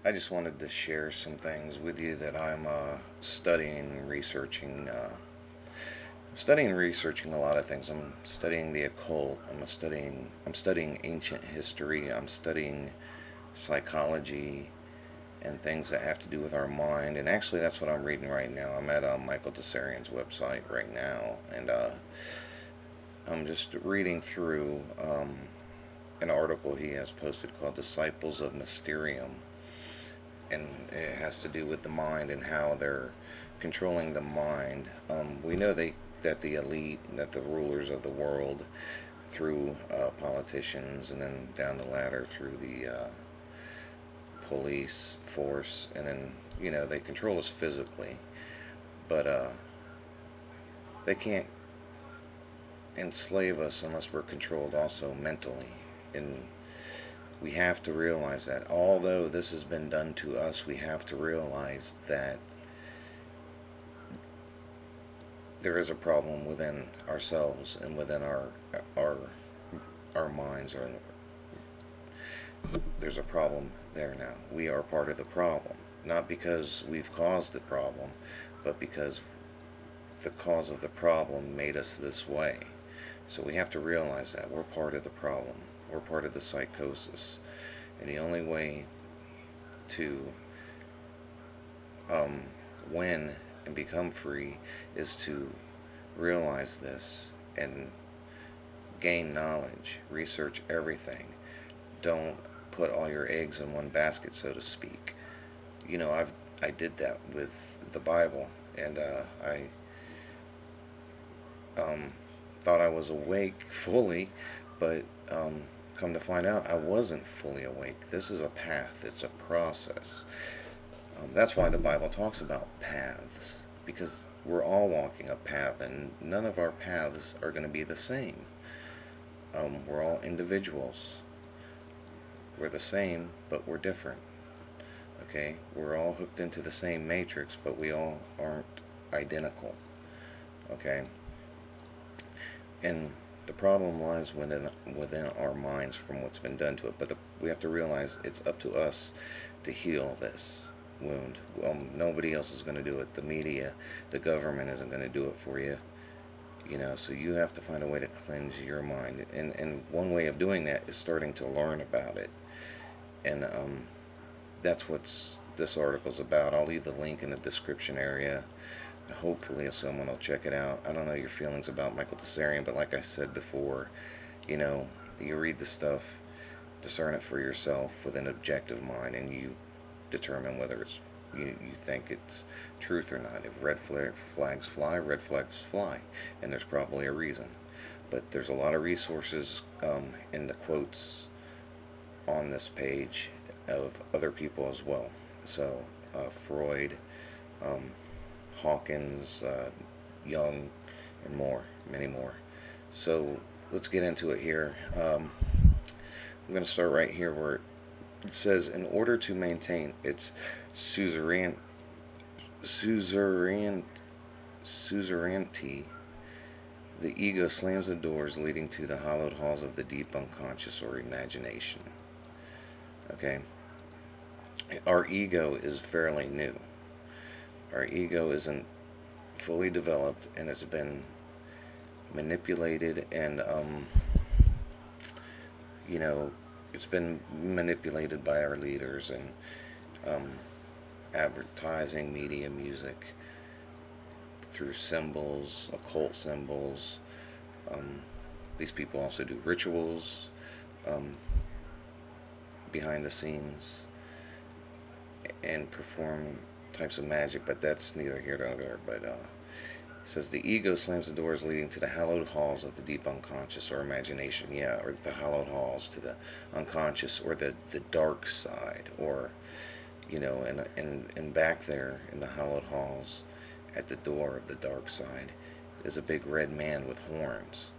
I just wanted to share some things with you that I'm studying, researching. Studying and researching a lot of things. I'm studying the occult. I'm studying ancient history. I'm studying psychology and things that have to do with our mind. And actually, that's what I'm reading right now. I'm at Michael Tsarian's website right now, and I'm just reading through an article he has posted called "Disciples of Mysterium," and it has to do with the mind and how they're controlling the mind. We know that the elite, that the rulers of the world, through politicians, and then down the ladder through the police force, and then they control us physically, but they can't enslave us unless we're controlled also mentally. And we have to realize that although this has been done to us, we have to realize that there is a problem within ourselves and within our our minds. Or there's a problem there now. We are part of the problem, not because we've caused the problem, but because the cause of the problem made us this way. So we have to realize that we're part of the problem. We're part of the psychosis. And the only way to win and become free is to realize this and gain knowledge, research everything. Don't put all your eggs in one basket, so to speak. I did that with the Bible, and I thought I was awake fully, but come to find out I wasn't fully awake. This is a path, it's a process. That's why the Bible talks about paths, because we're all walking a path, and none of our paths are going to be the same. We're all individuals. We're the same, but we're different. Okay? We're all hooked into the same matrix, but we all aren't identical. Okay? And the problem lies within our minds from what's been done to it. But we have to realize it's up to us to heal this wound. Nobody else is going to do it. The media, the government isn't going to do it for you. So you have to find a way to cleanse your mind. And one way of doing that is starting to learn about it. And that's what this article's about. I'll leave the link in the description area. Hopefully someone will check it out. I don't know your feelings about Michael Tsarian, but like I said before, you read the stuff, discern it for yourself with an objective mind, and you determine whether you think it's truth or not. If red flags fly, red flags fly, and there's probably a reason. But there's a lot of resources in the quotes on this page of other people as well. So Freud, Hawkins, Jung, and many more. So let's get into it here. I'm going to start right here where it says, in order to maintain its suzerainty, the ego slams the doors leading to the hallowed halls of the deep unconscious or imagination. Okay? Our ego is fairly new. Our ego isn't fully developed, and it's been manipulated, and it's been manipulated by our leaders and advertising, media, music, through symbols, occult symbols. These people also do rituals behind the scenes and perform types of magic, but that's neither here nor there. But it says the ego slams the doors leading to the hallowed halls of the deep unconscious or imagination. Yeah, or the hallowed halls to the unconscious, or the dark side, or and back there in the hallowed halls at the door of the dark side is a big red man with horns.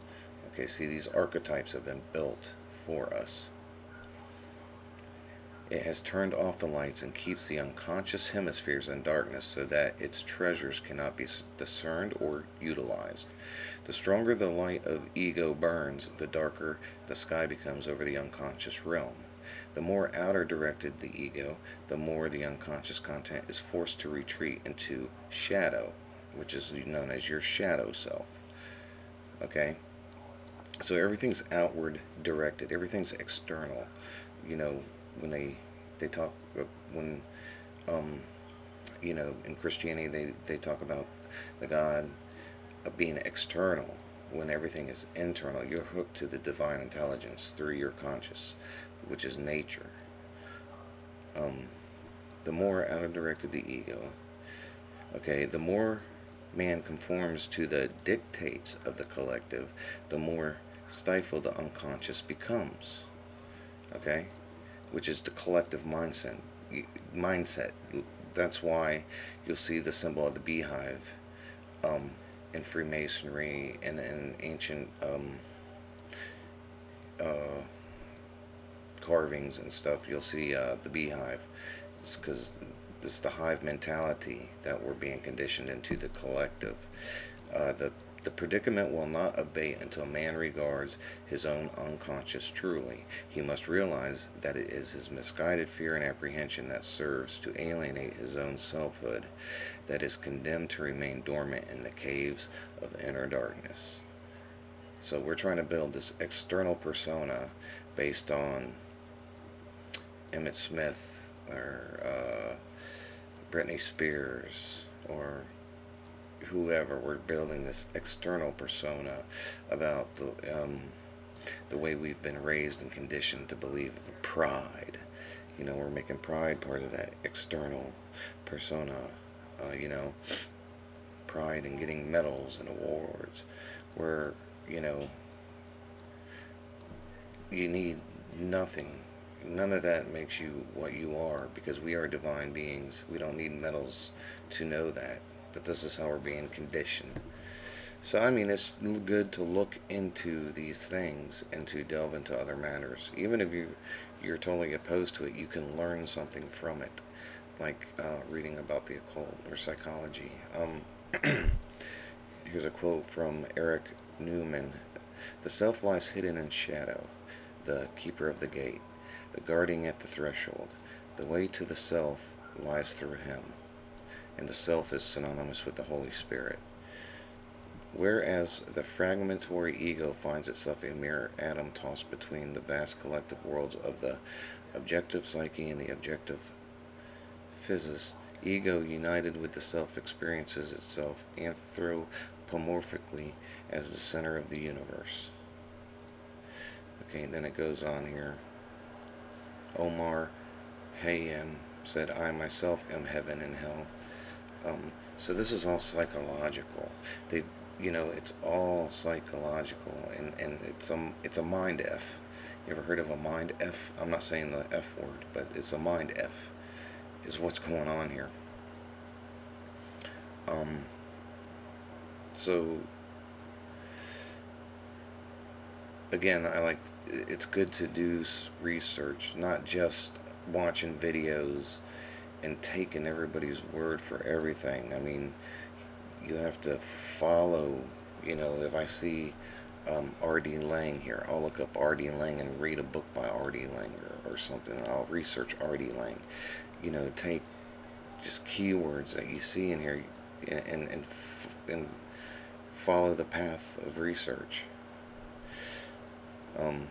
Okay, see, these archetypes have been built for us. It has turned off the lights and keeps the unconscious hemispheres in darkness so that its treasures cannot be discerned or utilized. The stronger the light of ego burns, the darker the sky becomes over the unconscious realm. The more outer directed the ego, the more the unconscious content is forced to retreat into shadow, which is known as your shadow self. Okay? So everything's outward directed, everything's external. You know, when they talk, when, in Christianity, they talk about the God of being external. When everything is internal, you're hooked to the divine intelligence through your conscious, which is nature. The more outer directed the ego, okay, the more man conforms to the dictates of the collective, the more stifled the unconscious becomes. Okay, which is the collective mindset. Mindset. That's why you'll see the symbol of the beehive in Freemasonry and in ancient carvings and stuff. You'll see the beehive. It's because it's the hive mentality that we're being conditioned into the collective. The predicament will not abate until man regards his own unconscious truly. He must realize that it is his misguided fear and apprehension that serves to alienate his own selfhood, that is condemned to remain dormant in the caves of inner darkness. So we're trying to build this external persona based on Emmett Smith or Britney Spears or whoever. We're building this external persona about the way we've been raised and conditioned to believe pride. We're making pride part of that external persona. Pride in getting medals and awards, where you need nothing. None of that makes you what you are, because we are divine beings. We don't need medals to know that. But this is how we're being conditioned. So, it's good to look into these things and to delve into other matters. Even if you're totally opposed to it, you can learn something from it, like reading about the occult or psychology. Here's a quote from Eric Newman. The self lies hidden in shadow, the keeper of the gate, the guarding at the threshold. The way to the self lies through him, and the self is synonymous with the Holy Spirit. Whereas the fragmentary ego finds itself a mere atom tossed between the vast collective worlds of the objective psyche and the objective physis, ego united with the self experiences itself anthropomorphically as the center of the universe. Okay, and then it goes on here. Omar Hayyam said, I myself am heaven and hell. So this is all psychological. It's all psychological, and it's a mind F. You ever heard of a mind F? I'm not saying the F word, but it's a mind F, is what's going on here. So again, it's good to do research, not just watching videos and taking everybody's word for everything. You have to follow, if I see R.D. Laing here, I'll look up R.D. Laing and read a book by R.D. Laing or something, and I'll research R.D. Laing. Take just keywords that you see in here and follow the path of research. Then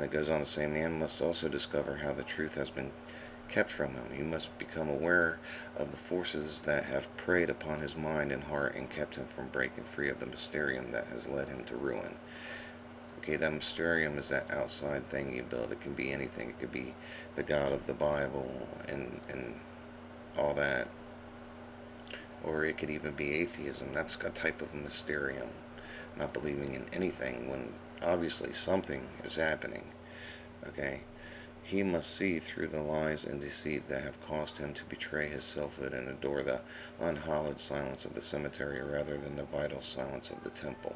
it goes on to say, man must also discover how the truth has been kept from him. He must become aware of the forces that have preyed upon his mind and heart and kept him from breaking free of the mysterium that has led him to ruin. Okay, that mysterium is that outside thing you build. It can be anything. It could be the God of the Bible and all that. Or it could even be atheism. That's a type of mysterium. Not believing in anything when obviously something is happening. Okay? He must see through the lies and deceit that have caused him to betray his selfhood and adore the unhallowed silence of the cemetery rather than the vital silence of the temple.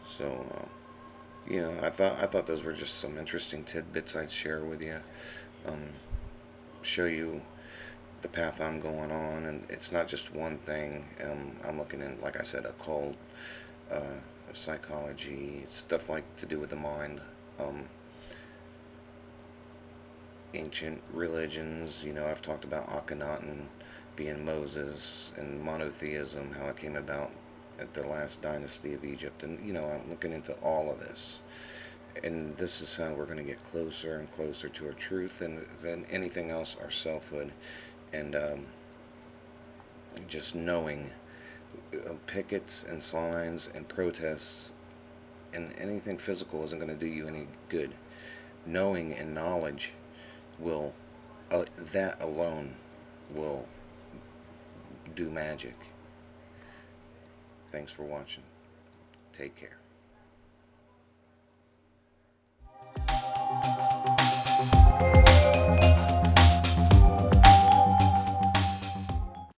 So, I thought those were just some interesting tidbits I'd share with you. Show you the path I'm going on, and it's not just one thing. I'm looking in, like I said, occult, psychology, stuff like to do with the mind. ancient religions. You know, I've talked about Akhenaten being Moses, and monotheism, how it came about at the last dynasty of Egypt. And, you know, I'm looking into all of this. And this is how we're going to get closer and closer to our truth, and than anything else, our selfhood. And just knowing pickets and signs and protests and anything physical isn't going to do you any good. Knowing and knowledge will, that alone will do magic. Thanks for watching. Take care.